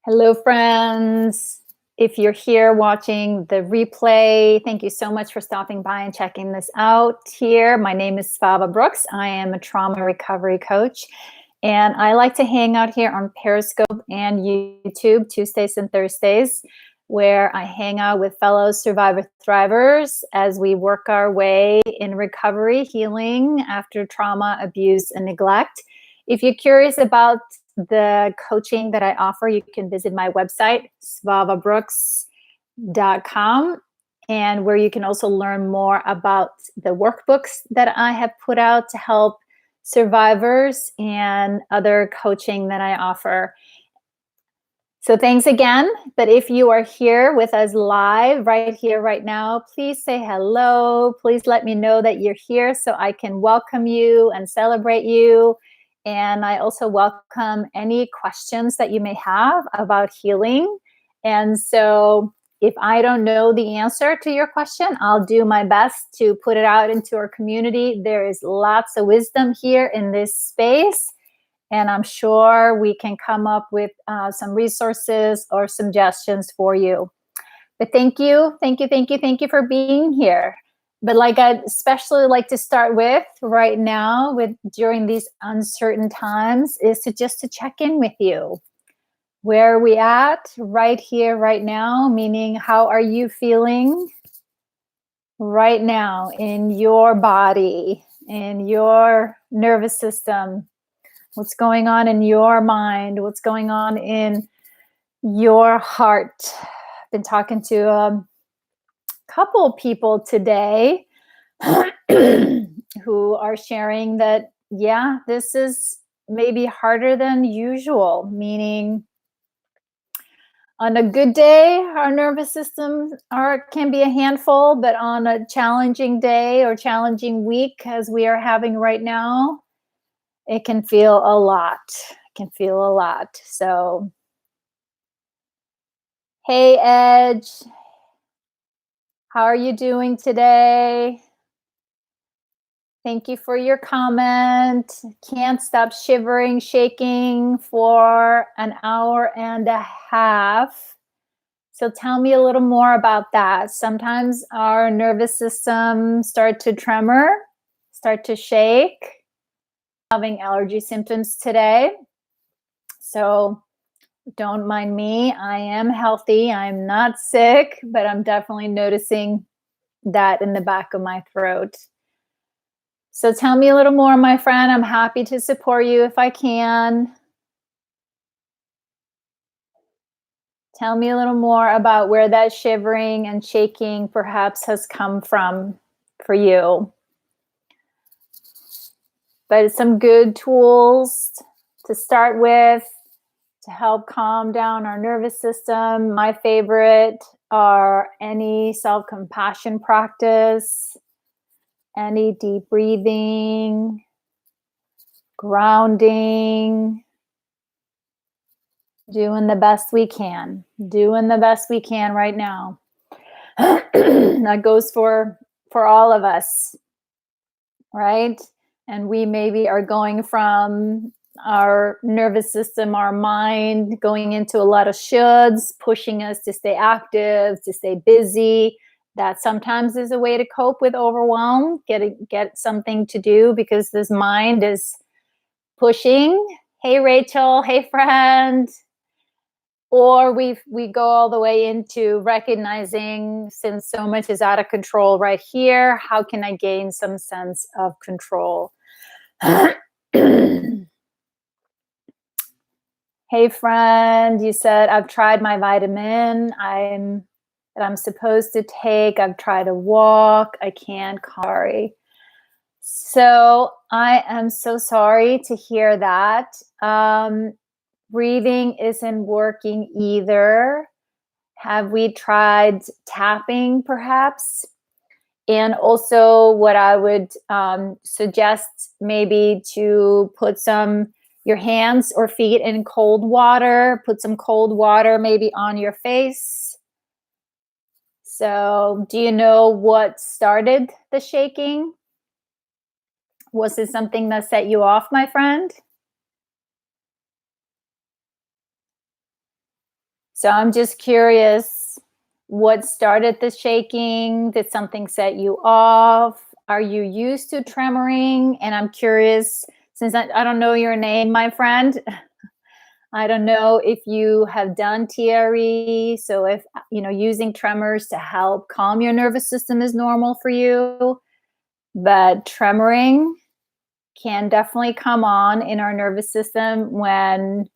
Hello, friends. If you're here watching the replay, thank you so much for stopping by and checking this out here. My name is Svava Brooks. I am a trauma recovery coach, and I like to hang out here on Periscope and YouTube Tuesdays and Thursdays, where I hang out with fellow survivor thrivers as we work our way in recovery, healing after trauma, abuse, and neglect. If you're curious about the coaching that I offer, you can visit my website, svavabrooks.com, and where you can also learn more about the workbooks that I have put out to help survivors and other coaching that I offer. So thanks again. But if you are here with us live right here, right now, please say hello. Please let me know that you're here so I can welcome you and celebrate you. And I also welcome any questions that you may have about healing. And so if I don't know the answer to your question, I'll do my best to put it out into our community. There is lots of wisdom here in this space. And I'm sure we can come up with some resources or suggestions for you. But thank you for being here. But like I'd especially like to start with right now, during these uncertain times, is to check in with you. Where are we at right here, right now? Meaning, how are you feeling right now in your body, in your nervous system? What's going on in your mind? What's going on in your heart? I've been talking to a couple people today who are sharing that, yeah, this is maybe harder than usual, meaning on a good day, our nervous system can be a handful, but on a challenging day or challenging week, as we are having right now, it can feel a lot. So, hey, Edge, how are you doing today? Thank you for your comment. Can't stop shivering, shaking for an hour and a half. So tell me a little more about that. Sometimes our nervous system start to tremor, start to shake. Having allergy symptoms today. So don't mind me. I am healthy. I'm not sick, but I'm definitely noticing that in the back of my throat. So tell me a little more, my friend. I'm happy to support you if I can. Tell me a little more about where that shivering and shaking perhaps has come from for you. But it's some good tools to start with to help calm down our nervous system. My favorite are any self-compassion practice, any deep breathing, grounding, doing the best we can right now. That goes for all of us, right? And we maybe are going from our nervous system, our mind, going into a lot of shoulds, pushing us to stay active, to stay busy. That sometimes is a way to cope with overwhelm, get something to do because this mind is pushing. Hey, Rachel. Hey, friend. Or we go all the way into recognizing, since so much is out of control right here, how can I gain some sense of control? Hey, friend, you said, I've tried my vitamin that I'm supposed to take. I've tried to walk. I can't. Sorry. So I am so sorry to hear that. Breathing isn't working either. Have we tried tapping perhaps? And also what I would suggest maybe to put your hands or feet in cold water, put some cold water maybe on your face. So do you know what started the shaking? Was it something that set you off, my friend? So I'm just curious, what started the shaking? Did something set you off? Are you used to tremoring? And I'm curious, since I don't know your name, my friend, I don't know if you have done TRE. So if, using tremors to help calm your nervous system is normal for you, but tremoring can definitely come on in our nervous system when,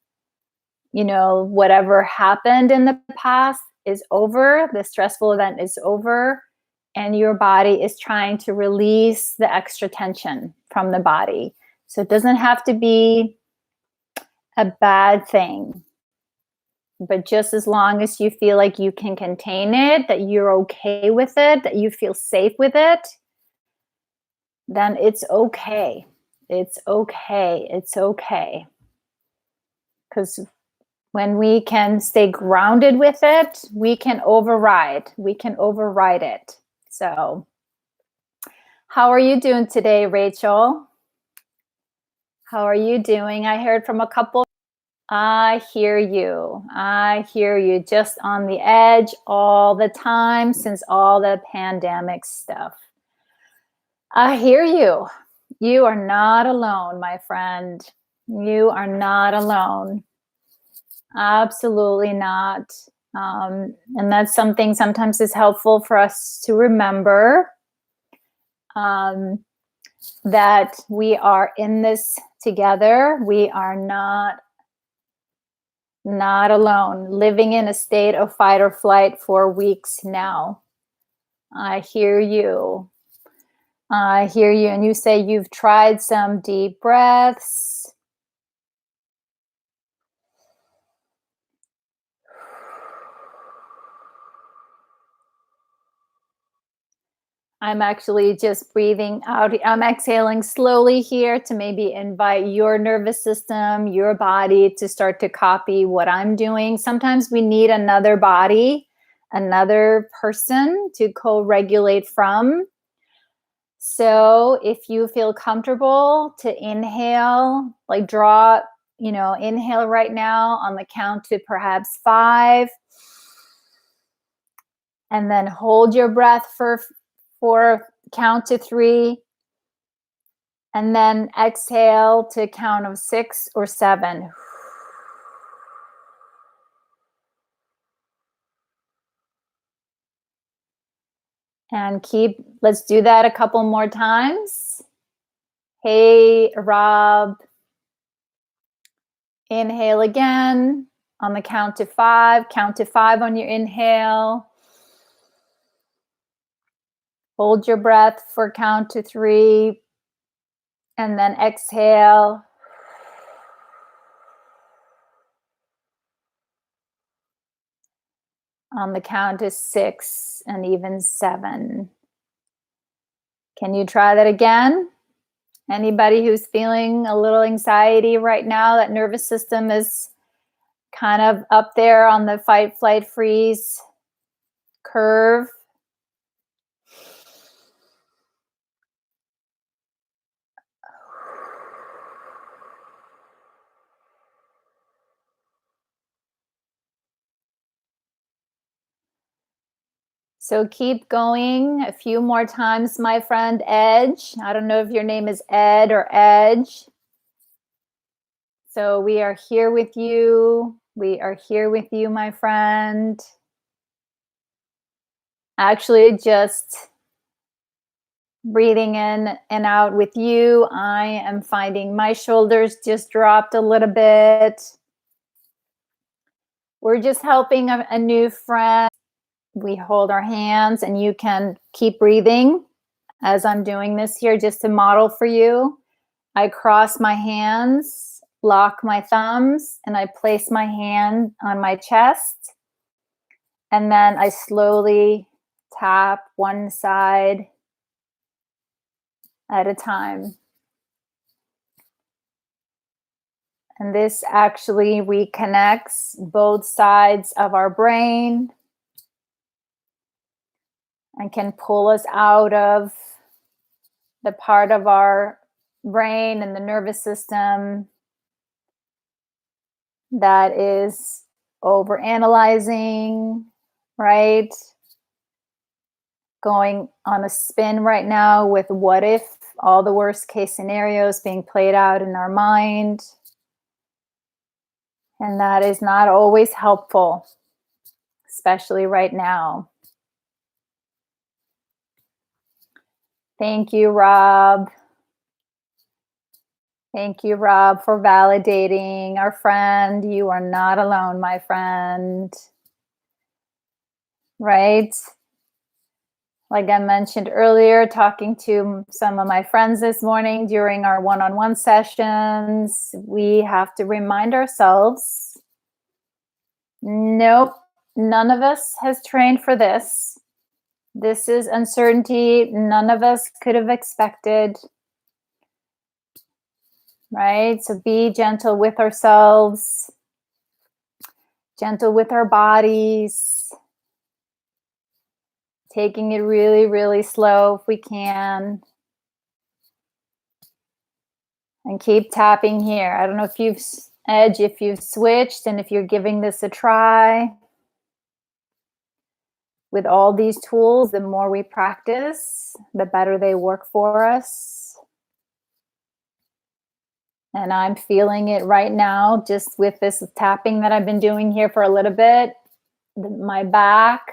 whatever happened in the past is over, the stressful event is over, and your body is trying to release the extra tension from the body. So it doesn't have to be a bad thing, but just as long as you feel like you can contain it, that you're okay with it, that you feel safe with it, then it's okay. It's okay. It's okay. Because when we can stay grounded with it, we can override. We can override it. So, how are you doing today, Rachel? How are you doing? I heard from a couple. I hear you. I hear you. Just on the edge all the time since all the pandemic stuff. I hear you. You are not alone, my friend. You are not alone. Absolutely not. And that's something sometimes is helpful for us to remember, that we are in this together. We are not alone, living in a state of fight or flight for weeks now. I hear you. I hear you. And you say you've tried some deep breaths. I'm actually just breathing out. I'm exhaling slowly here to maybe invite your nervous system, your body to start to copy what I'm doing. Sometimes we need another body, another person to co regulate from. So if you feel comfortable to inhale, like inhale right now on the count to perhaps 5, and then hold your breath for count to 3, and then exhale to count of 6 or 7. And let's do that a couple more times. Hey, Rob. Inhale again on the count to 5. Count to 5 on your inhale. Hold your breath for count to 3. And then exhale. On the count to 6 and even 7. Can you try that again? Anybody who's feeling a little anxiety right now, that nervous system is kind of up there on the fight, flight, freeze curve. So keep going a few more times, my friend Edge. I don't know if your name is Ed or Edge. So we are here with you. We are here with you, my friend. Actually, just breathing in and out with you, I am finding my shoulders just dropped a little bit. We're just helping a new friend. We hold our hands, and you can keep breathing as I'm doing this here just to model for you. I cross my hands, lock my thumbs, and I place my hand on my chest. And then I slowly tap one side at a time. And this actually reconnects both sides of our brain and can pull us out of the part of our brain and the nervous system that is over analyzing, right? Going on a spin right now with what if, all the worst case scenarios being played out in our mind. And that is not always helpful, especially right now. Thank you, Rob. Thank you, Rob, for validating our friend. You are not alone, my friend. Right? Like I mentioned earlier, talking to some of my friends this morning during our one-on-one sessions, we have to remind ourselves, nope, none of us has trained for this. This is uncertainty none of us could have expected. Right? So be gentle with ourselves, gentle with our bodies, taking it really, really slow if we can. And keep tapping here. I don't know if you've switched and if you're giving this a try. With all these tools, the more we practice, the better they work for us. And I'm feeling it right now, just with this tapping that I've been doing here for a little bit. My back,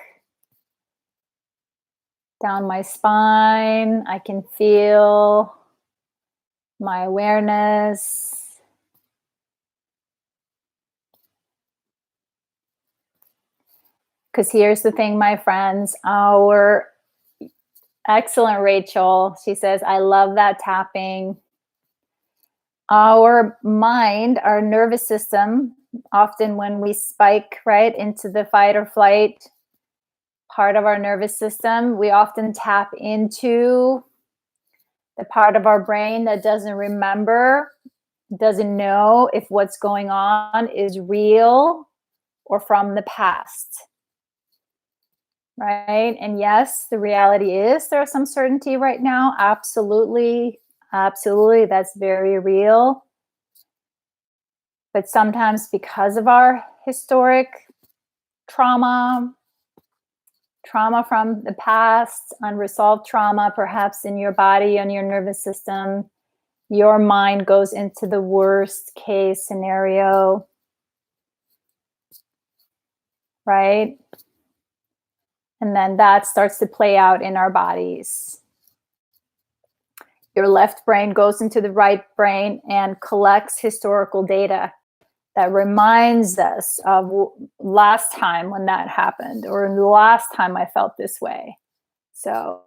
down my spine, I can feel my awareness. Because here's the thing, my friends, our excellent Rachel, she says, I love that tapping. Our mind, our nervous system, often when we spike right into the fight or flight part of our nervous system, we often tap into the part of our brain that doesn't remember, doesn't know if what's going on is real or from the past. Right? And yes, the reality is there's some certainty right now. Absolutely. Absolutely. That's very real. But sometimes because of our historic trauma from the past, unresolved trauma, perhaps in your body and your nervous system, your mind goes into the worst case scenario. Right? And then that starts to play out in our bodies. Your left brain goes into the right brain and collects historical data that reminds us of last time when that happened, or the last time I felt this way. So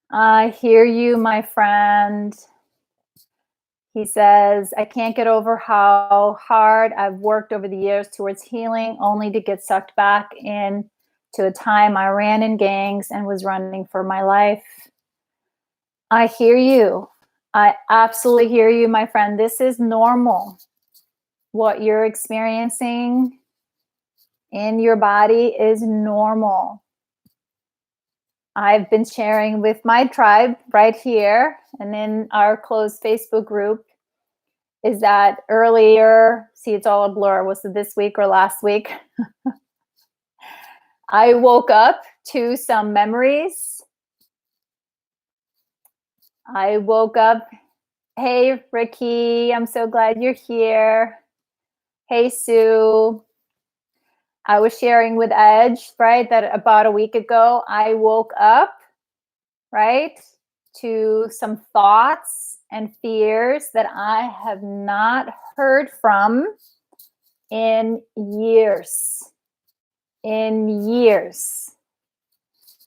I hear you, my friend. He says, I can't get over how hard I've worked over the years towards healing, only to get sucked back in to a time I ran in gangs and was running for my life. I hear you. I absolutely hear you, my friend. This is normal. What you're experiencing in your body is normal. I've been sharing with my tribe right here and in our closed Facebook group is that earlier, see, it's all a blur. Was it this week or last week? I woke up to some memories. I woke up. Hey, Ricky, I'm so glad you're here. Hey, Sue. I was sharing with Edge, right, that about a week ago, I woke up, right, to some thoughts and fears that I have not heard from in years. In years.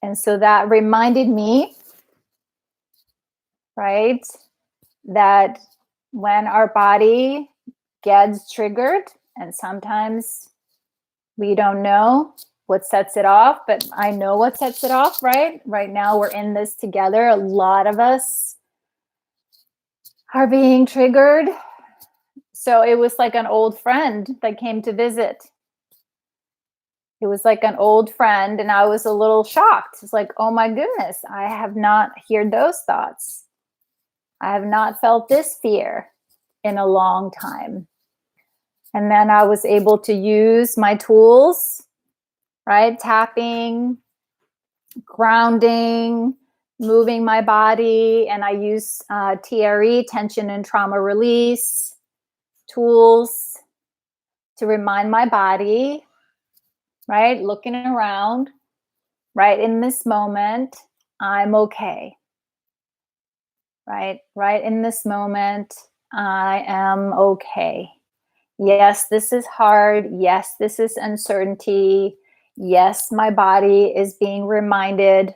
And so that reminded me, right, that when our body gets triggered, and sometimes we don't know what sets it off, but I know what sets it off, right? Right now we're in this together. A lot of us are being triggered. So it was like an old friend that came to visit. It was like an old friend, and I was a little shocked. It's like, oh my goodness, I have not heard those thoughts. I have not felt this fear. in a long time. And then I was able to use my tools, right? Tapping, grounding, moving my body. And I use TRE, tension and trauma release tools to remind my body, right? Looking around, right? In this moment, I'm okay. Right in this moment, I am okay. Yes, this is hard. Yes, this is uncertainty. Yes, my body is being reminded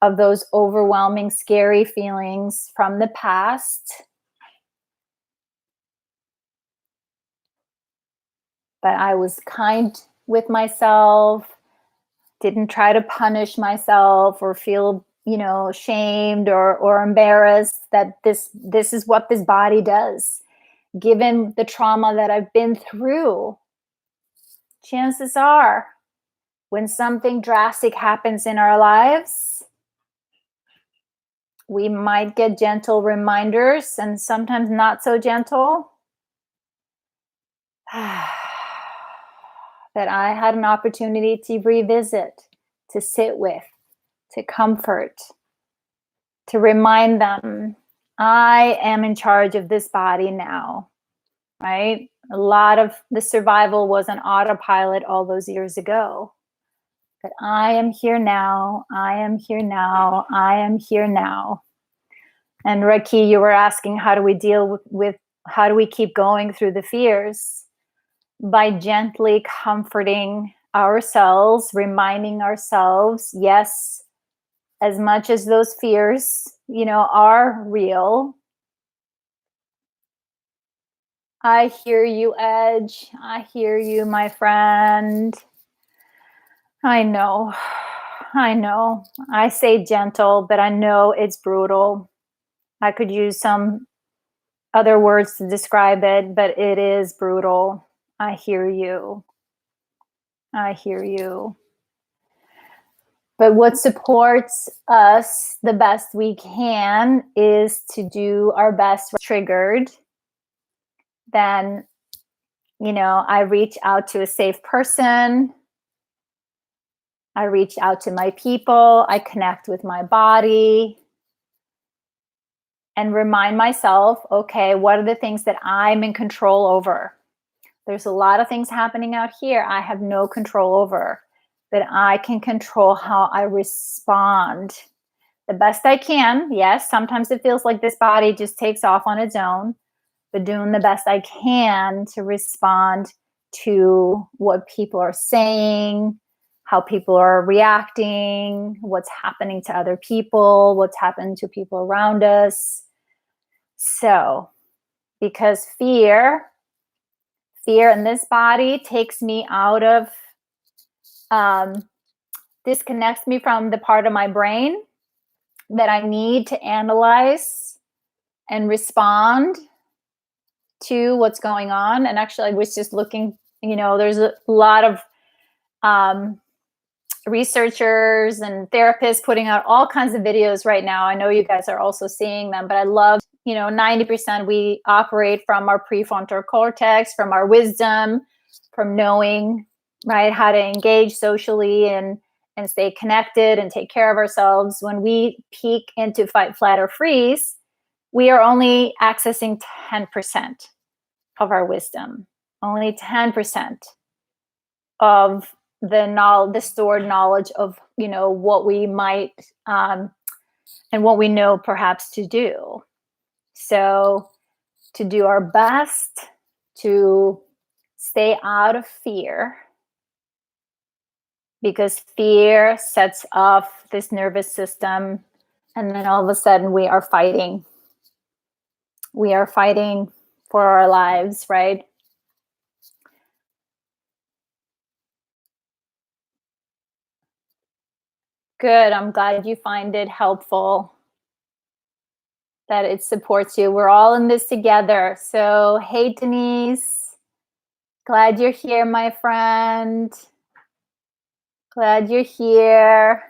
of those overwhelming, scary feelings from the past. But I was kind with myself, didn't try to punish myself or feel, shamed or embarrassed that this is what this body does. Given the trauma that I've been through, chances are when something drastic happens in our lives, we might get gentle reminders and sometimes not so gentle that I had an opportunity to revisit, to sit with, to comfort, to remind them I am in charge of this body now, right? A lot of the survival was on autopilot all those years ago. But I am here now. I am here now. I am here now. And Raki, you were asking, how do we deal with how do we keep going through the fears? By gently comforting ourselves, reminding ourselves, yes, as much as those fears, are real. I hear you, Edge. I hear you, my friend. I know. I know. I say gentle, but I know it's brutal. I could use some other words to describe it, but it is brutal. I hear you. I hear you. But what supports us the best we can is to do our best. Triggered, then, I reach out to a safe person. I reach out to my people. I connect with my body and remind myself, okay, what are the things that I'm in control over? There's a lot of things happening out here I have no control over, but I can control how I respond the best I can. Yes, sometimes it feels like this body just takes off on its own, but doing the best I can to respond to what people are saying, how people are reacting, what's happening to other people, what's happening to people around us. So, because fear in this body takes me out of, disconnects me from the part of my brain that I need to analyze and respond to what's going on. And actually, I was just looking, there's a lot of researchers and therapists putting out all kinds of videos right now. I know you guys are also seeing them, but I love, 90% we operate from our prefrontal cortex, from our wisdom, from knowing, right, how to engage socially and stay connected and take care of ourselves. When we peak into fight, flight, or freeze, we are only accessing 10% of our wisdom, only 10% of the stored knowledge of, what we might and what we know perhaps to do. So to do our best to stay out of fear, because fear sets off this nervous system, and then all of a sudden we are fighting for our lives, right? Good. I'm glad you find it helpful, that it supports you. We're all in this together. So, hey, Denise, glad you're here, my friend. Glad you're here.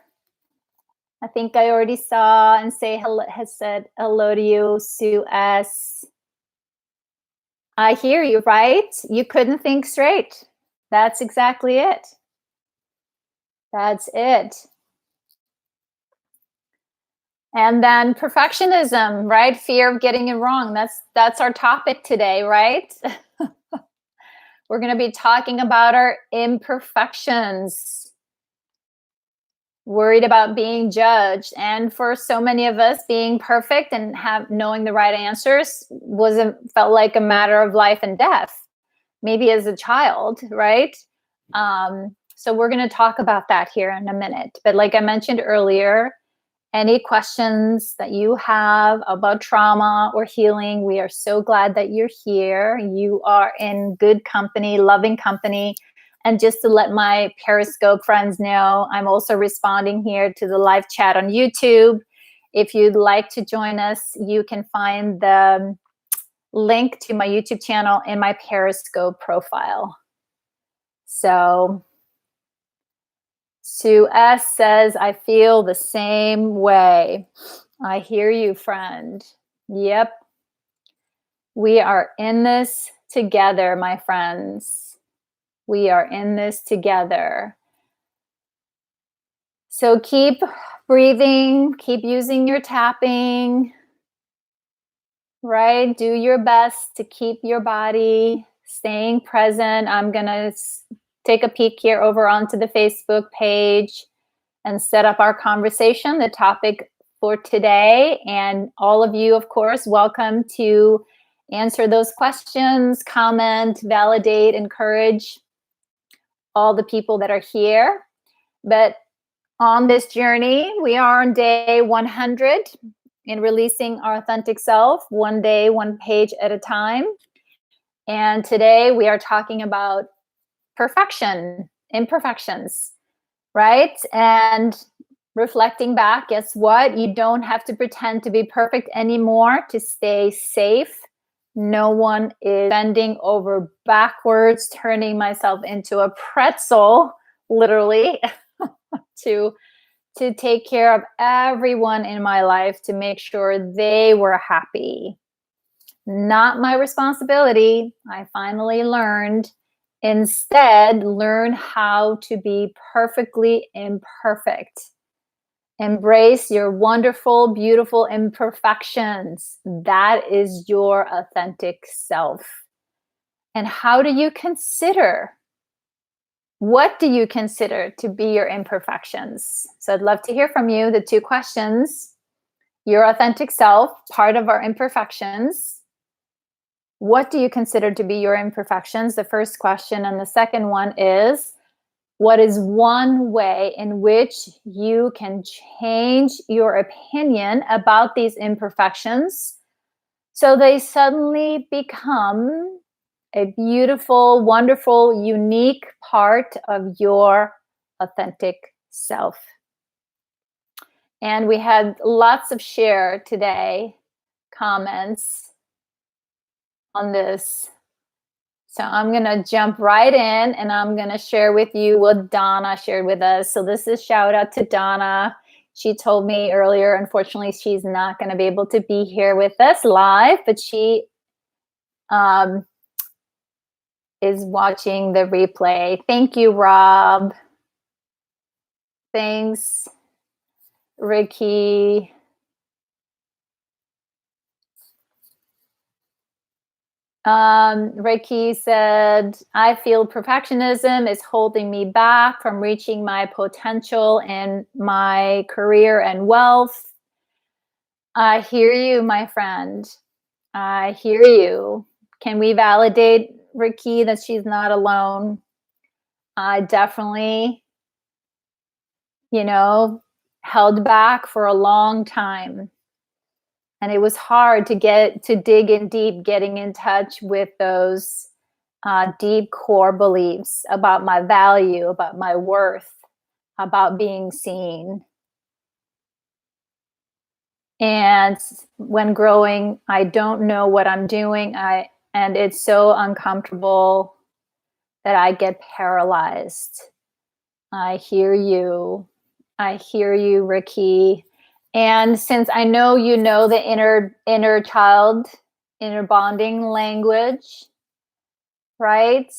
I think I already saw and has said hello to you, Sue S. I hear you, right? You couldn't think straight. That's exactly it. That's it. And then perfectionism, right? Fear of getting it wrong. That's our topic today, right? We're going to be talking about our imperfections. Worried about being judged, and for so many of us, being perfect and have knowing the right answers wasn't felt like a matter of life and death, maybe as a child, right? So we're going to talk about that here in a minute, but like I mentioned earlier, any questions that you have about trauma or healing, we are so glad that you're here. You are in good company, loving company. And just to let my Periscope friends know, I'm also responding here to the live chat on YouTube. If you'd like to join us, you can find the link to my YouTube channel in my Periscope profile. So Sue S says, I feel the same way. I hear you, friend. Yep. We are in this together, my friends. We are in this together. So keep breathing, keep using your tapping, right? Do your best to keep your body staying present. I'm going to take a peek here over onto the Facebook page and set up our conversation, the topic for today. And all of you, of course, welcome to answer those questions, comment, validate, encourage all the people that are here. But on this journey, we are on day 100 in releasing our authentic self, one day, one page at a time. And today we are talking about perfection, imperfections, right? And reflecting back, guess what? You don't have to pretend to be perfect anymore to stay safe. No one is bending over backwards, turning myself into a pretzel, literally, to take care of everyone in my life to make sure they were happy. Not my responsibility. I finally learned. Instead, learn how to be perfectly imperfect. Embrace your wonderful, beautiful imperfections. That is your authentic self. And how do you consider? What do you consider to be your imperfections? So I'd love to hear from you. The two questions: your authentic self, part of our imperfections. What do you consider to be your imperfections? The first question. And the second one is, what is one way in which you can change your opinion about these imperfections so they suddenly become a beautiful, wonderful, unique part of your authentic self? And we had lots of share today, comments on this. So I'm going to jump right in and I'm going to share with you what Donna shared with us. So this is shout out to Donna. She told me earlier, unfortunately, she's not going to be able to be here with us live, but she is watching the replay. Thank you, Rob. Thanks, Ricky. Ricky said, I feel perfectionism is holding me back from reaching my potential in my career and wealth. I hear you, my friend. I hear you. Can we validate, Ricky, that she's not alone? I definitely, held back for a long time. And it was hard to dig in deep, getting in touch with those deep core beliefs about my value, about my worth, about being seen. And when growing, I don't know what I'm doing. And it's so uncomfortable that I get paralyzed. I hear you. I hear you, Ricky. And since I know you know the inner child inner bonding language, right?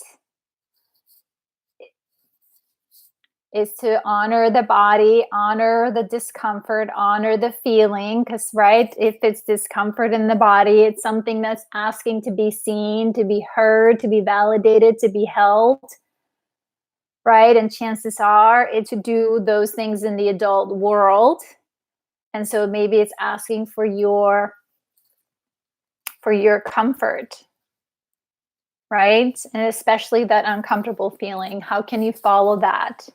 Is to honor the body, honor the discomfort, honor the feeling. Because, right, if it's discomfort in the body, it's something that's asking to be seen, to be heard, to be validated, to be held, right? And chances are it to do those things in the adult world. And so maybe it's asking for your comfort, right? And especially that uncomfortable feeling. How can you follow that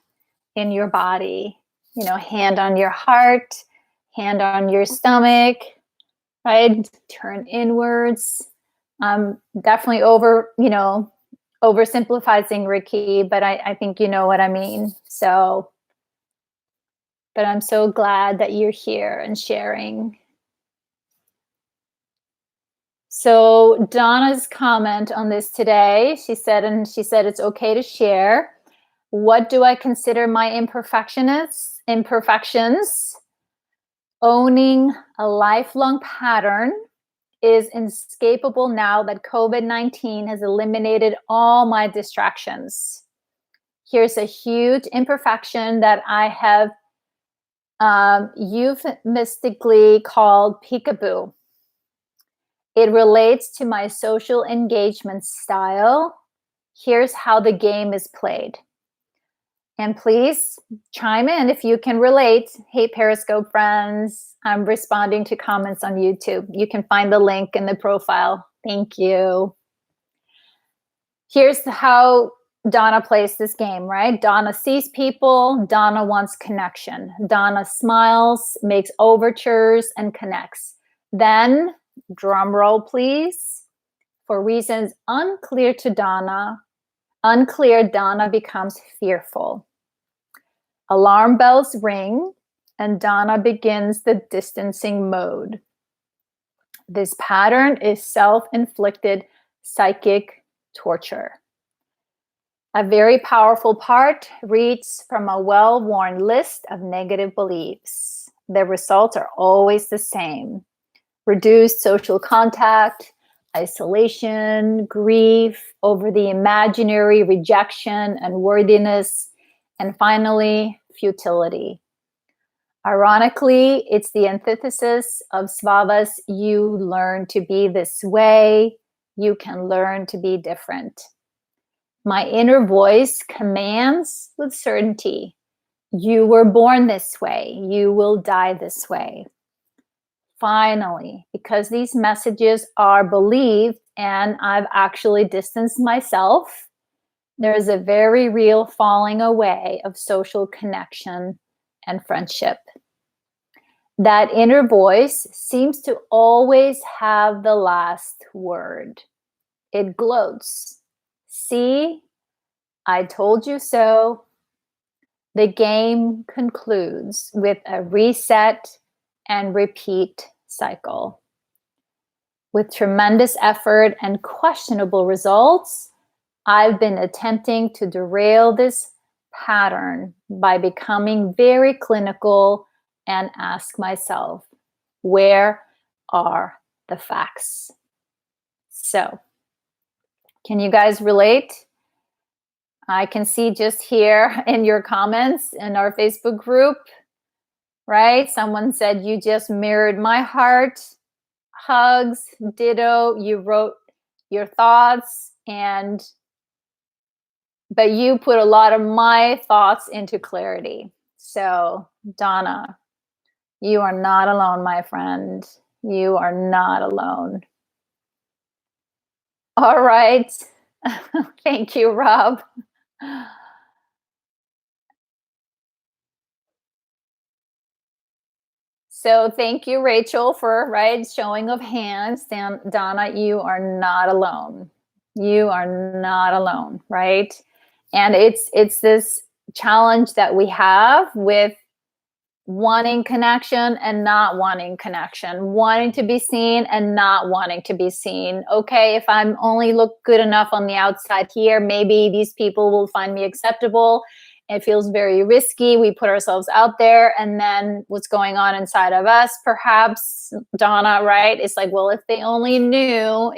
in your body? You know, hand on your heart, hand on your stomach, right? Turn inwards. Definitely oversimplifying, Ricky, but I think you know what I mean. So, but I'm so glad that you're here and sharing. So Donna's comment on this today, she said it's okay to share. What do I consider my imperfections? Owning a lifelong pattern is inescapable now that COVID-19 has eliminated all my distractions. Here's a huge imperfection that I have euphemistically called peekaboo. It relates to my social engagement style. Here's how the game is played. And please chime in if you can relate. Hey, Periscope friends, I'm responding to comments on YouTube. You can find the link in the profile. Thank you. Here's how Donna plays this game, right? Donna sees people. Donna wants connection. Donna smiles, makes overtures, and connects. Then, drum roll, please. For reasons unclear, Donna becomes fearful. Alarm bells ring, and Donna begins the distancing mode. This pattern is self-inflicted psychic torture. A very powerful part reads from a well-worn list of negative beliefs. The results are always the same: reduced social contact, isolation, grief over the imaginary rejection and worthiness, and finally, futility. Ironically, it's the antithesis of Svava's "you learn to be this way, you can learn to be different." My inner voice commands with certainty, you were born this way, you will die this way. Finally, because these messages are believed and I've actually distanced myself, there is a very real falling away of social connection and friendship. That inner voice seems to always have the last word. It gloats. See, I told you so. The game concludes with a reset and repeat cycle. With tremendous effort and questionable results, I've been attempting to derail this pattern by becoming very clinical and ask myself, where are the facts? So, can you guys relate? I can see just here in your comments in our Facebook group, right? Someone said, you just mirrored my heart. Hugs, ditto. You wrote your thoughts, but you put a lot of my thoughts into clarity. So, Donna, you are not alone, my friend. You are not alone. All right. Thank you, Rob. So thank you, Rachel, for showing of hands. Donna, you are not alone. You are not alone, right? And it's this challenge that we have with wanting connection and not wanting connection, wanting to be seen and not wanting to be seen. Okay, if I'm only look good enough on the outside here, maybe these people will find me acceptable. It feels very risky. We put ourselves out there, and then what's going on inside of us, perhaps, Donna, right? It's like, well, if they only knew,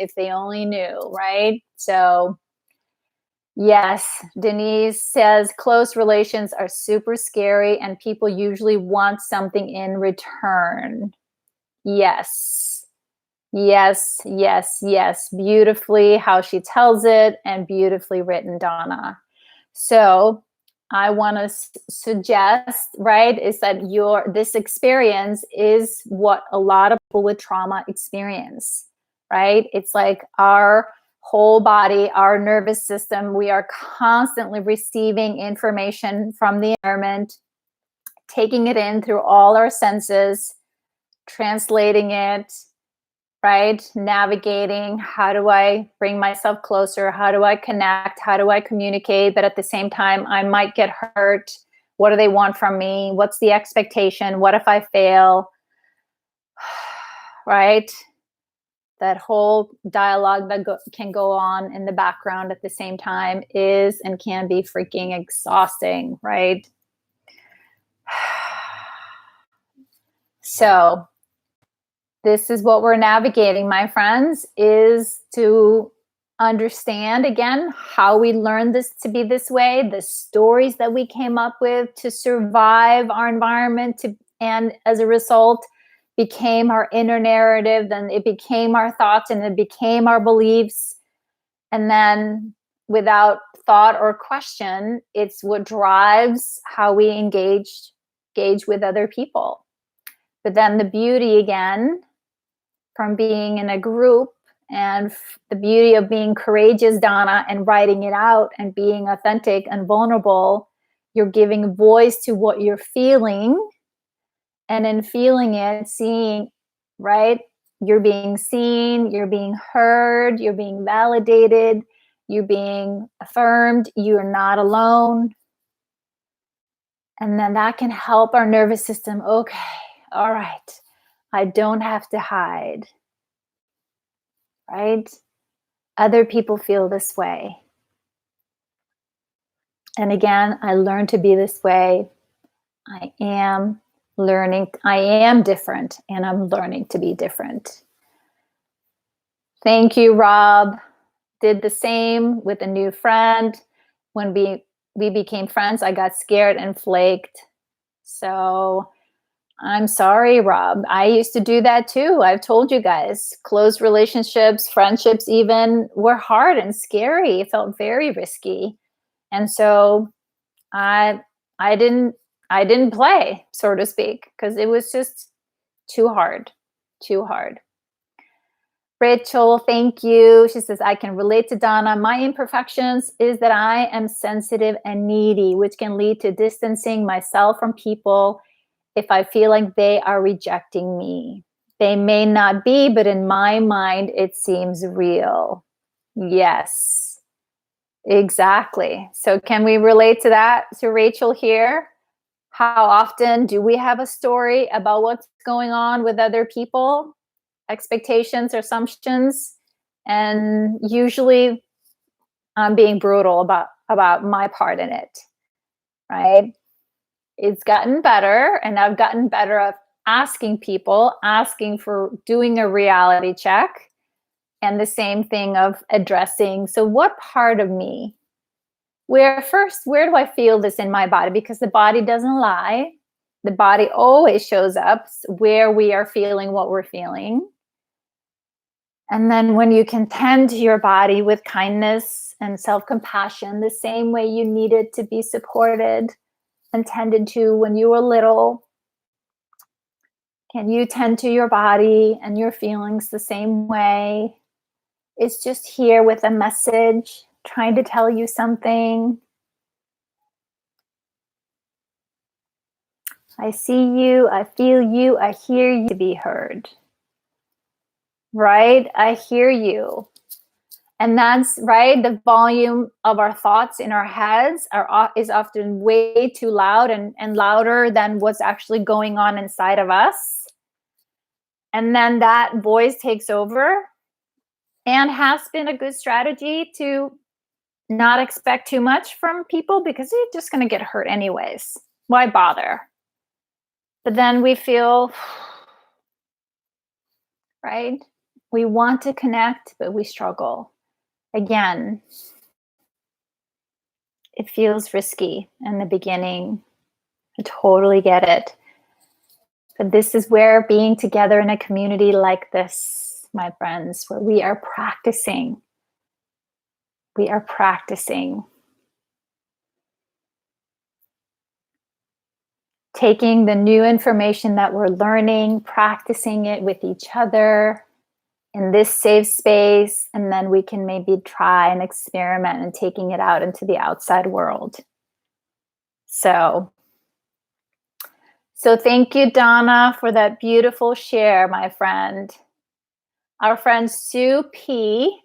right? So, yes, Denise says close relations are super scary, and people usually want something in return. Yes. Yes, yes, yes. Beautifully how she tells it, and beautifully written, Donna. So I want to suggest, right, is that this experience is what a lot of people with trauma experience, right? It's like our whole body, our nervous system, we are constantly receiving information from the environment, taking it in through all our senses, translating it, right? Navigating, how do I bring myself closer? How do I connect? How do I communicate? But at the same time, I might get hurt. What do they want from me? What's the expectation? What if I fail? Right? That whole dialogue that can go on in the background at the same time is and can be freaking exhausting, right? So this is what we're navigating, my friends, is to understand again how we learned this to be this way, the stories that we came up with to survive our environment, and as a result became our inner narrative, then it became our thoughts, and it became our beliefs. And then without thought or question, it's what drives how we engage with other people. But then the beauty again from being in a group, and the beauty of being courageous, Donna, and writing it out and being authentic and vulnerable, you're giving voice to what you're feeling. And in feeling it, seeing, right? You're being seen, you're being heard, you're being validated, you're being affirmed, you're not alone. And then that can help our nervous system. Okay, all right, I don't have to hide. Right? Other people feel this way. And again, I learned to be this way. I am learning. I am different, and I'm learning to be different. Thank you, Rob. Did the same with a new friend. When we became friends, I got scared and flaked. So I'm sorry, Rob. I used to do that too. I've told you guys, close relationships, friendships even, were hard and scary. It felt very risky. And so I didn't play, so to speak, because it was just too hard. Too hard. Rachel, thank you. She says, I can relate to Donna. My imperfections is that I am sensitive and needy, which can lead to distancing myself from people if I feel like they are rejecting me. They may not be, but in my mind, it seems real. Yes, exactly. So can we relate to that, to Rachel here? How often do we have a story about what's going on with other people? Expectations or assumptions, and usually I'm being brutal about my part in it, right? It's gotten better, and I've gotten better at asking for doing a reality check, and the same thing of addressing, so what part of me, where do I feel this in my body? Because the body doesn't lie. The body always shows up where we are feeling what we're feeling. And then when you can tend to your body with kindness and self-compassion, the same way you needed to be supported and tended to when you were little, can you tend to your body and your feelings the same way? It's just here with a message, trying to tell you something. I see you, I feel you, I hear you to be heard. Right? I hear you. And that's right. The volume of our thoughts in our heads is often way too loud and louder than what's actually going on inside of us. And then that voice takes over, and has been a good strategy to not expect too much from people because you're just going to get hurt anyways. Why bother? But then we feel, right? We want to connect, but we struggle. Again, it feels risky in the beginning. I totally get it. But this is where being together in a community like this, my friends, where we are practicing. We are practicing. Taking the new information that we're learning, practicing it with each other in this safe space, and then we can maybe try and experiment and taking it out into the outside world. So thank you, Donna, for that beautiful share, my friend. Our friend Sue P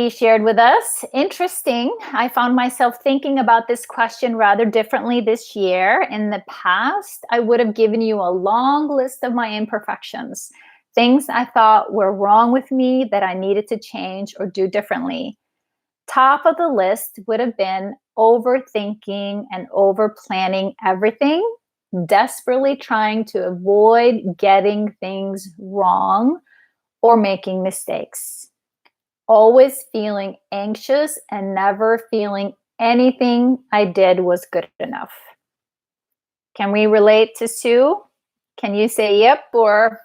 shared with us, interesting, I found myself thinking about this question rather differently this year. In the past, I would have given you a long list of my imperfections, things I thought were wrong with me that I needed to change or do differently. Top of the list would have been overthinking and over-planning everything, desperately trying to avoid getting things wrong or making mistakes. Always feeling anxious and never feeling anything I did was good enough. Can we relate to Sue? Can you say yep or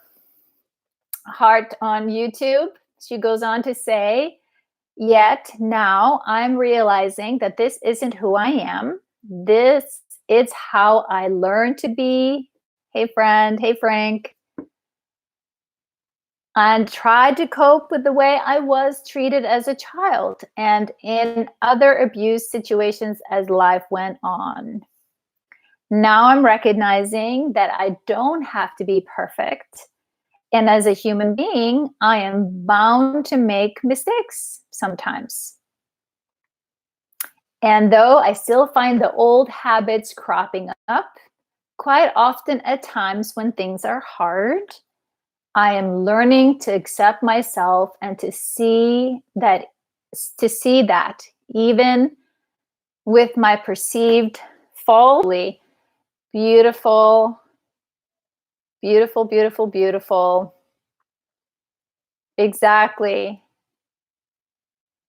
heart on YouTube? She goes on to say, yet now I'm realizing that this isn't who I am. This is how I learned to be. Hey, friend. Hey, Frank. And tried to cope with the way I was treated as a child and in other abuse situations as life went on. Now I'm recognizing that I don't have to be perfect. And as a human being, I am bound to make mistakes sometimes. And though I still find the old habits cropping up, quite often at times when things are hard, I am learning to accept myself and to see that even with my perceived faults, beautiful, beautiful, beautiful, beautiful. Exactly.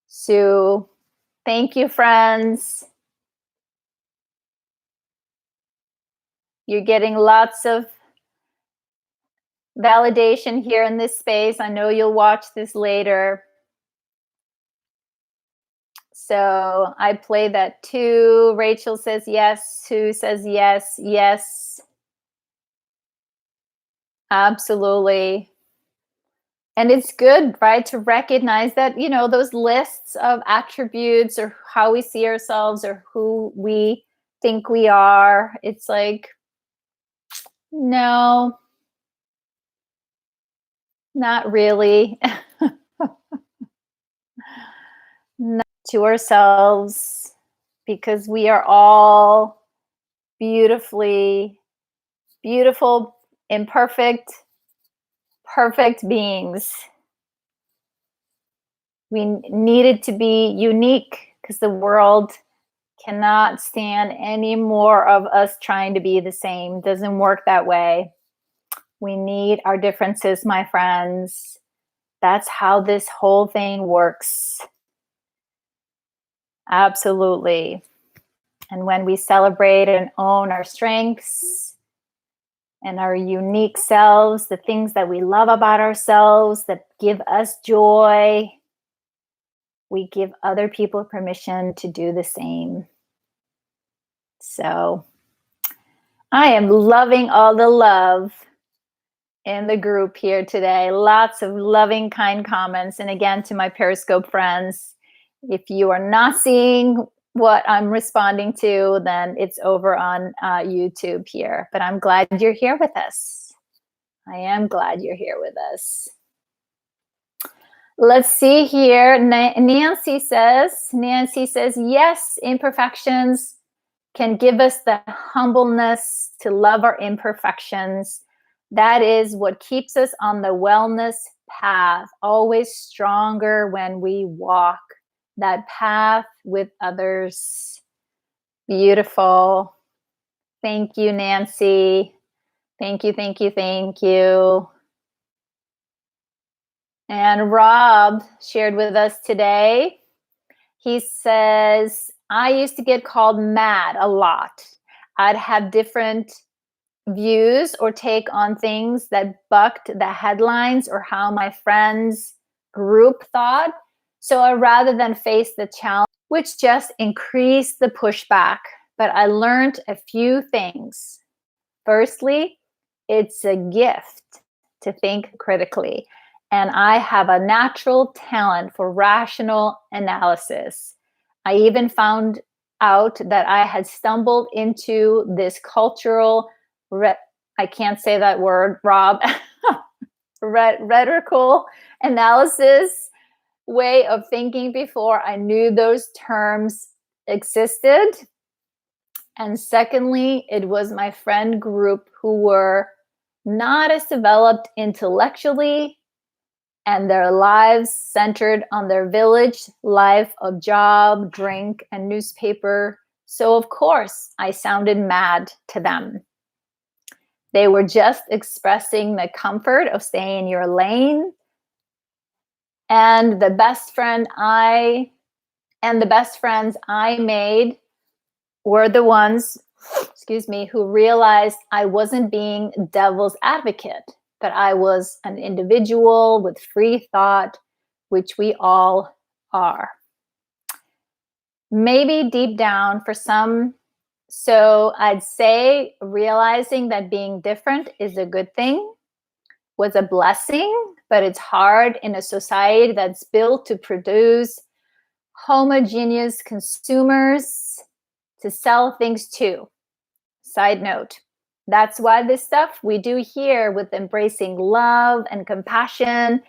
Sue, thank you, friends. You're getting lots of validation here in this space. I know you'll watch this later. So I play that too. Rachel says yes. Sue says yes. Yes. Absolutely. And it's good, right, to recognize that, those lists of attributes or how we see ourselves or who we think we are, it's like, no, not really. Not to ourselves, because we are all beautiful, imperfect, perfect beings. We needed to be unique because the world cannot stand any more of us trying to be the same. Doesn't work that way. We need our differences, my friends. That's how this whole thing works. Absolutely. And when we celebrate and own our strengths and our unique selves, the things that we love about ourselves that give us joy, we give other people permission to do the same. So I am loving all the love in the group here today. Lots of loving, kind comments. And again, to my Periscope friends, if you are not seeing what I'm responding to, then it's over on YouTube here. But I'm glad you're here with us. I am glad you're here with us. Let's see here. Nancy says, yes, imperfections can give us the humbleness to love our imperfections. That is what keeps us on the wellness path, always stronger when we walk that path with others. Beautiful. Thank you, Nancy. Thank you, thank you, thank you. And Rob shared with us today. He says, I used to get called mad a lot. I'd have different views or take on things that bucked the headlines or how my friends group thought. So rather than face the challenge, which just increased the pushback, but I learned a few things. Firstly, it's a gift to think critically, and I have a natural talent for rational analysis. I even found out that I had stumbled into this cultural I can't say that word, Rob. Rhetorical analysis way of thinking before I knew those terms existed. And secondly, it was my friend group who were not as developed intellectually, and their lives centered on their village life of job, drink, and newspaper. So of course, I sounded mad to them. They were just expressing the comfort of staying in your lane. And the best friends I made were the ones, who realized I wasn't being devil's advocate, but I was an individual with free thought, which we all are. Maybe deep down for some. So I'd say realizing that being different is a good thing was a blessing, but it's hard in a society that's built to produce homogeneous consumers to sell things to. Side note, that's why this stuff we do here with embracing love and compassion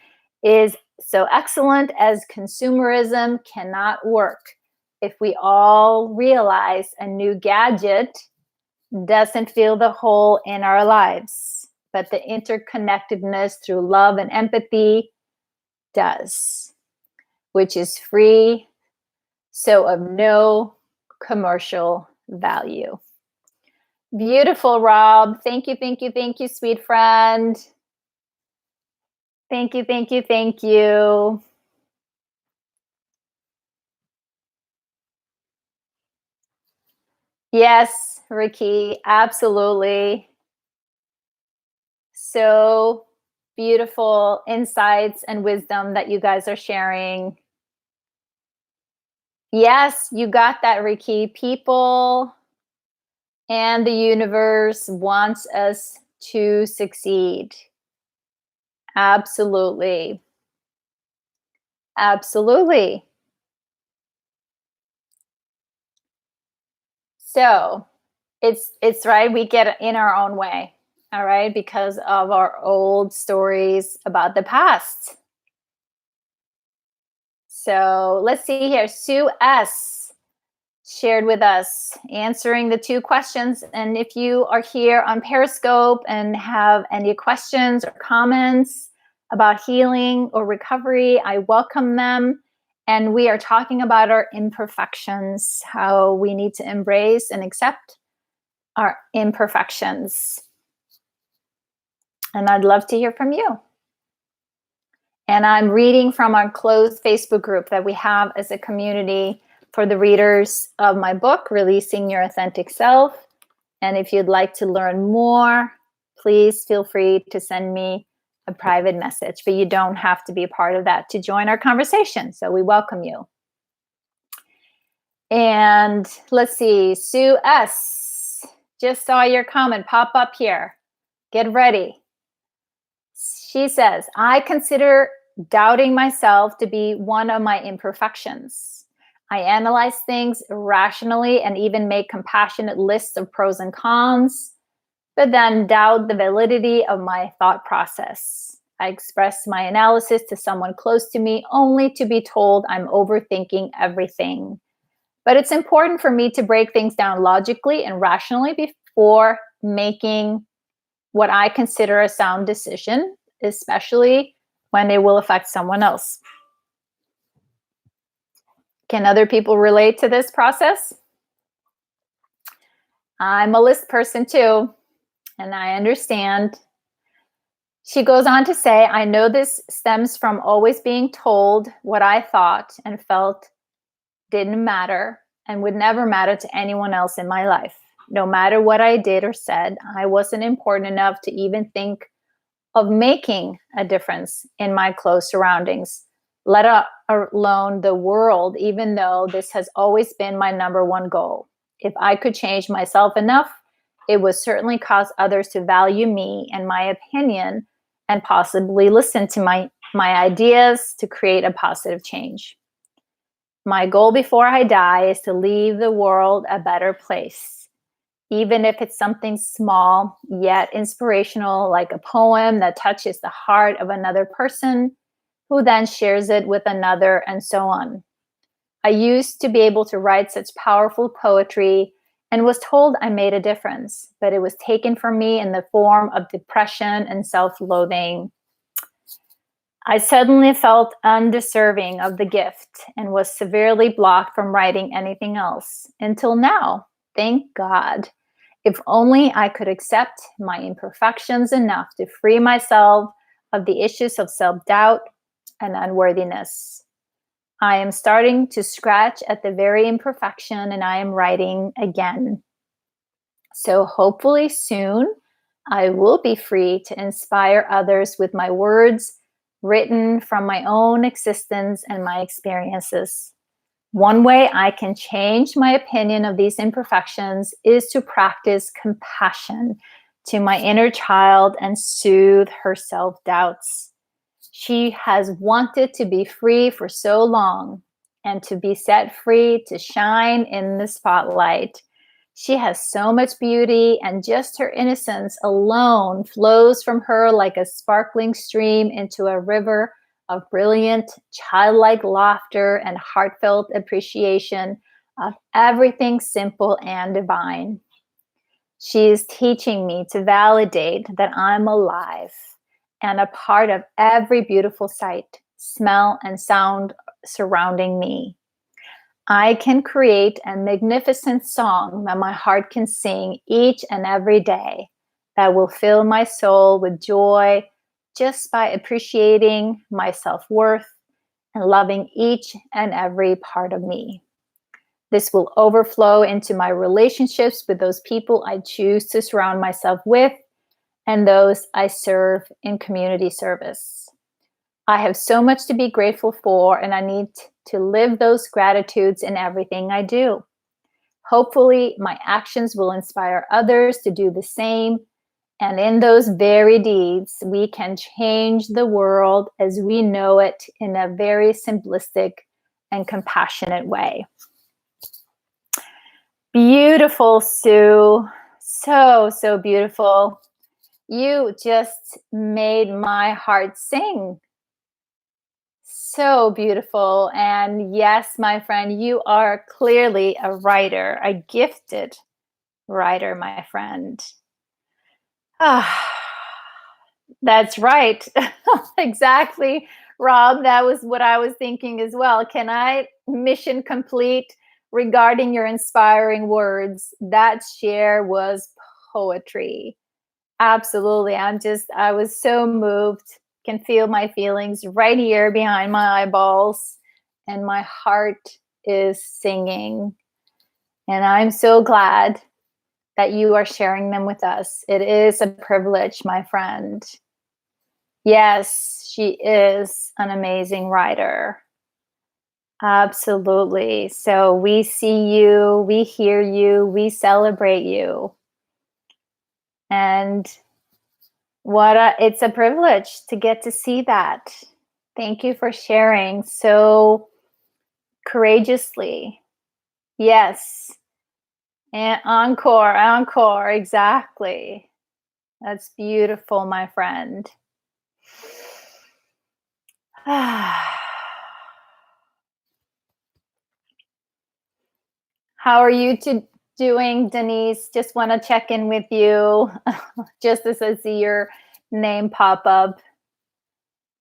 is so excellent, as consumerism cannot work if we all realize a new gadget doesn't fill the hole in our lives, but the interconnectedness through love and empathy does, which is free, so of no commercial value. Beautiful, Rob. Thank you, thank you, thank you, sweet friend. Thank you, thank you, thank you. Yes, Ricky, absolutely. So beautiful insights and wisdom that you guys are sharing. Yes, you got that, Ricky. People and the universe wants us to succeed. Absolutely. Absolutely. So it's right, we get in our own way, all right, because of our old stories about the past. So let's see here. Sue S shared with us answering the 2 questions. And if you are here on Periscope and have any questions or comments about healing or recovery, I welcome them. And we are talking about our imperfections, how we need to embrace and accept our imperfections. And I'd love to hear from you. And I'm reading from our closed Facebook group that we have as a community for the readers of my book, Releasing Your Authentic Self. And if you'd like to learn more, please feel free to send me a private message, but you don't have to be a part of that to join our conversation. So we welcome you. And let's see, Sue S. Just saw your comment pop up here. Get ready. She says, I consider doubting myself to be one of my imperfections. I analyze things rationally and even make compassionate lists of pros and cons, but then doubt the validity of my thought process. I express my analysis to someone close to me only to be told I'm overthinking everything. But it's important for me to break things down logically and rationally before making what I consider a sound decision, especially when it will affect someone else. Can other people relate to this process? I'm a list person too, and I understand. She goes on to say, I know this stems from always being told what I thought and felt didn't matter and would never matter to anyone else in my life. No matter what I did or said, I wasn't important enough to even think of making a difference in my close surroundings, let alone the world, even though this has always been my number one goal. If I could change myself enough, it would certainly cause others to value me and my opinion and possibly listen to my ideas to create a positive change. My goal before I die is to leave the world a better place, even if it's something small yet inspirational, like a poem that touches the heart of another person who then shares it with another, and so on. I used to be able to write such powerful poetry and was told I made a difference, but it was taken from me in the form of depression and self-loathing. I suddenly felt undeserving of the gift and was severely blocked from writing anything else until now. Thank God. If only I could accept my imperfections enough to free myself of the issues of self-doubt and unworthiness. I am starting to scratch at the very imperfection, and I am writing again. So hopefully soon I will be free to inspire others with my words written from my own existence and my experiences. One way I can change my opinion of these imperfections is to practice compassion to my inner child and soothe her self-doubts. She has wanted to be free for so long and to be set free to shine in the spotlight. She has so much beauty, and just her innocence alone flows from her like a sparkling stream into a river of brilliant, childlike laughter and heartfelt appreciation of everything simple and divine. She is teaching me to validate that I'm alive and a part of every beautiful sight, smell, and sound surrounding me. I can create a magnificent song that my heart can sing each and every day that will fill my soul with joy just by appreciating my self-worth and loving each and every part of me. This will overflow into my relationships with those people I choose to surround myself with and those I serve in community service. I have so much to be grateful for, and I need to live those gratitudes in everything I do. Hopefully, my actions will inspire others to do the same. And in those very deeds, we can change the world as we know it in a very simplistic and compassionate way. Beautiful, Sue. So, so beautiful. You just made my heart sing. So beautiful. And yes, my friend, you are clearly a writer, a gifted writer, my friend. Ah, that's right. Exactly, Rob. That was what I was thinking as well. Can I mission complete regarding your inspiring words? That share was poetry. Absolutely. I was so moved. Can feel my feelings right here behind my eyeballs, and my heart is singing. And I'm so glad that you are sharing them with us. It is a privilege, my friend. Yes, she is an amazing writer. Absolutely. So we see you, we hear you, we celebrate you. And it's a privilege to get to see that. Thank you for sharing so courageously. Yes. And encore, encore, exactly. That's beautiful, my friend. How are you doing, Denise? Just want to check in with you just as I see your name pop up.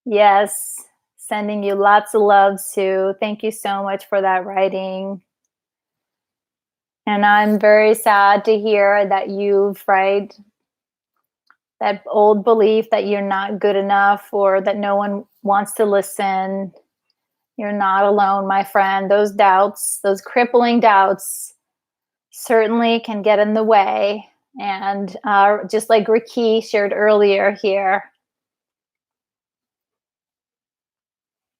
Yes. Sending you lots of love, Sue. Thank you so much for that writing. And I'm very sad to hear that you've, right, that old belief that you're not good enough or that no one wants to listen. You're not alone, my friend. Those doubts, those crippling doubts, certainly can get in the way. And just like Ricky shared earlier here,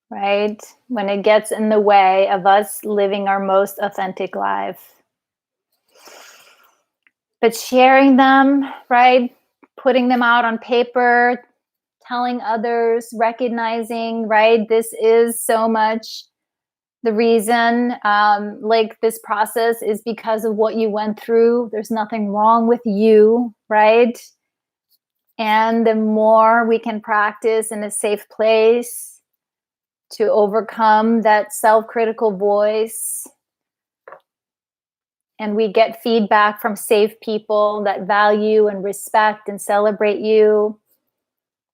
right? When it gets in the way of us living our most authentic life. But sharing them, right? Putting them out on paper, telling others, recognizing, right? This is so much the reason, like this process is because of what you went through. There's nothing wrong with you, right? And the more we can practice in a safe place to overcome that self-critical voice, and we get feedback from safe people that value and respect and celebrate you,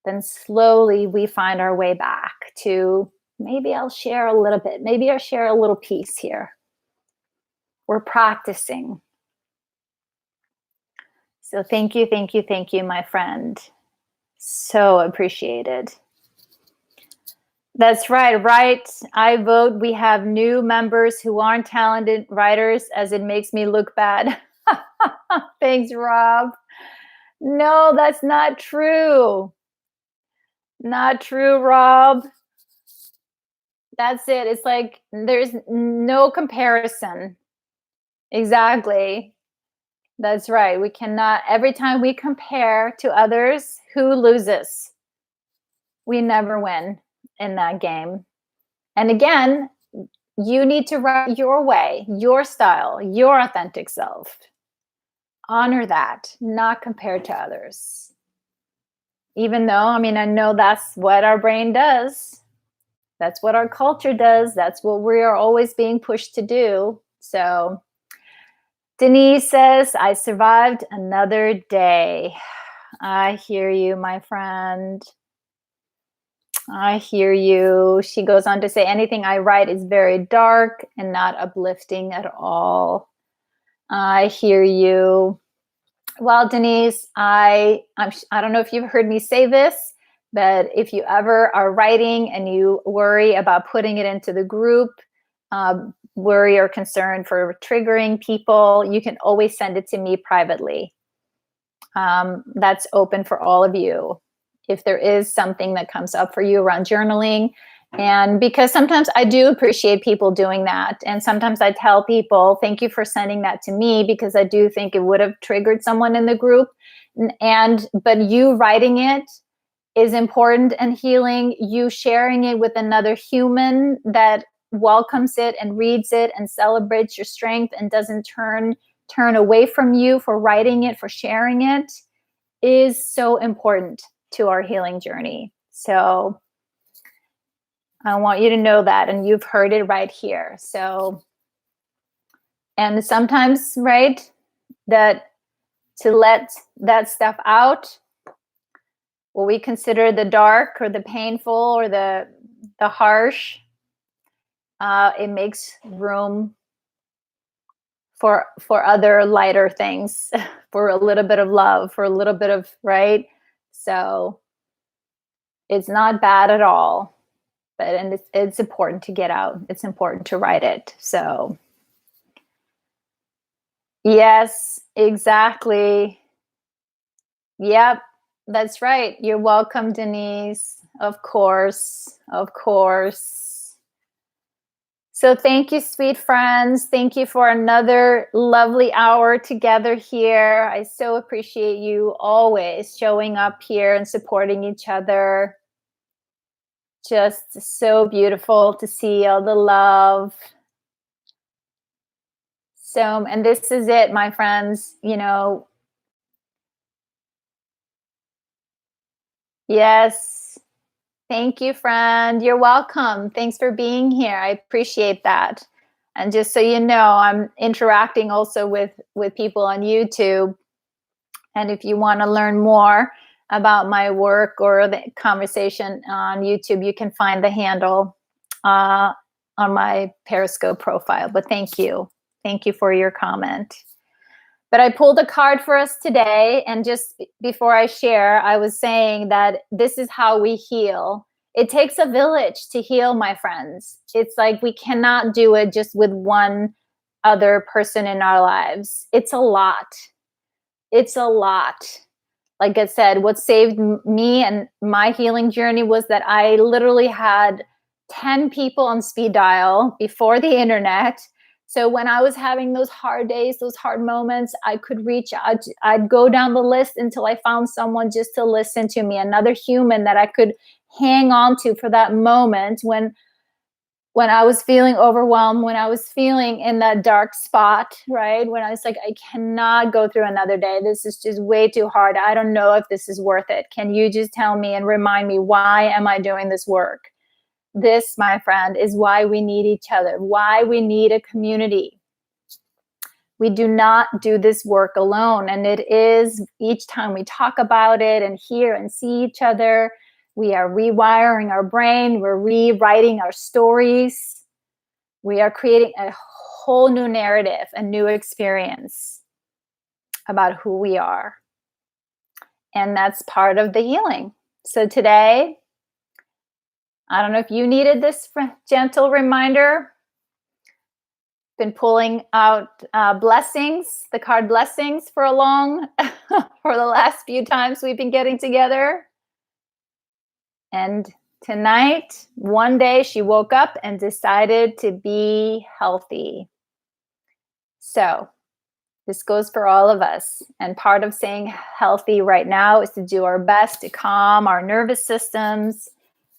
then slowly we find our way back to maybe I'll share a little bit, maybe I'll share a little piece here. We're practicing. So thank you, thank you, thank you, my friend. So appreciated. That's right, right. I vote we have new members who aren't talented writers as it makes me look bad. Thanks, Rob. No, that's not true. Not true, Rob. That's it. It's like there's no comparison. Exactly. That's right. We cannot, every time we compare to others, who loses? We never win in that game. And again, you need to write your way, your style, your authentic self. Honor that, not compared to others. Even though, I mean, I know that's what our brain does. That's what our culture does. That's what we are always being pushed to do. So Denise says, I survived another day. I hear you, my friend. I hear you. She goes on to say, anything I write is very dark and not uplifting at all. I hear you. Well, Denise, I don't know if you've heard me say this, but if you ever are writing and you worry about putting it into the group, worry or concern for triggering people, you can always send it to me privately. That's open for all of you. If there is something that comes up for you around journaling, and because sometimes I do appreciate people doing that. And sometimes I tell people, thank you for sending that to me because I do think it would have triggered someone in the group. But you writing it is important and healing. You sharing it with another human that welcomes it and reads it and celebrates your strength and doesn't turn away from you for writing it, for sharing it, is so important to our healing journey. So I want you to know that, and you've heard it right here. So, and sometimes, right, that to let that stuff out, what we consider the dark or the painful or the harsh, it makes room for other lighter things, for a little bit of love, for a little bit of, right? So it's not bad at all. And it's important to get out. It's important to write it. So yes, exactly. Yep, that's right. You're welcome, Denise. Of course, of course. So thank you, sweet friends. Thank you for another lovely hour together here. I so appreciate you always showing up here and supporting each other. Just so beautiful to see all the love. So, and this is it, my friends, you know. Yes. Thank you, friend. You're welcome. Thanks for being here. I appreciate that. And just so you know, I'm interacting also with people on YouTube. And if you want to learn more, about my work or the conversation on YouTube, you can find the handle uh, on my Periscope profile. But thank you. Thank you for your comment. But I pulled a card for us today. And just before I share, I was saying that this is how we heal. It takes a village to heal, my friends. It's like we cannot do it just with one other person in our lives. It's a lot. It's a lot. Like I said, what saved me and my healing journey was that I literally had 10 people on speed dial before the internet. So when I was having those hard days, those hard moments, I could reach out. I'd go down the list until I found someone just to listen to me, another human that I could hang on to for that moment when I was feeling overwhelmed, when I was feeling in that dark spot, right? When I was like, I cannot go through another day. This is just way too hard. I don't know if this is worth it. Can you just tell me and remind me, why am I doing this work? This, my friend, is why we need each other, why we need a community. We do not do this work alone. And it is, each time we talk about it and hear and see each other, we are rewiring our brain. We're rewriting our stories. We are creating a whole new narrative, a new experience about who we are. And that's part of the healing. So today, I don't know if you needed this gentle reminder. Been pulling out blessings, the card blessings for for the last few times we've been getting together. And tonight, one day she woke up and decided to be healthy. So this goes for all of us. And part of staying healthy right now is to do our best to calm our nervous systems,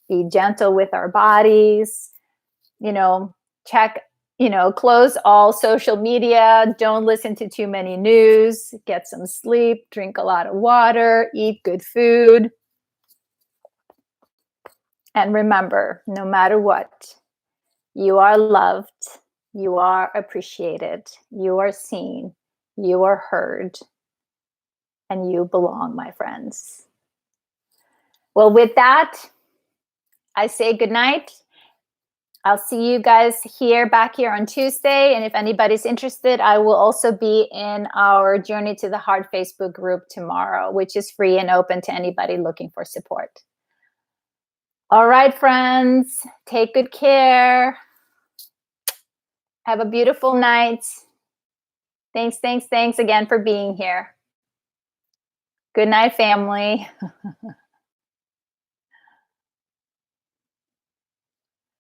be gentle with our bodies, close all social media, don't listen to too many news, get some sleep, drink a lot of water, eat good food. And remember, no matter what, you are loved, you are appreciated, you are seen, you are heard, and you belong, my friends. Well, with that, I say good night. I'll see you guys back here on Tuesday. And if anybody's interested, I will also be in our Journey to the Heart Facebook group tomorrow, which is free and open to anybody looking for support. All right, friends, take good care. Have a beautiful night. Thanks again for being here. Good night, family.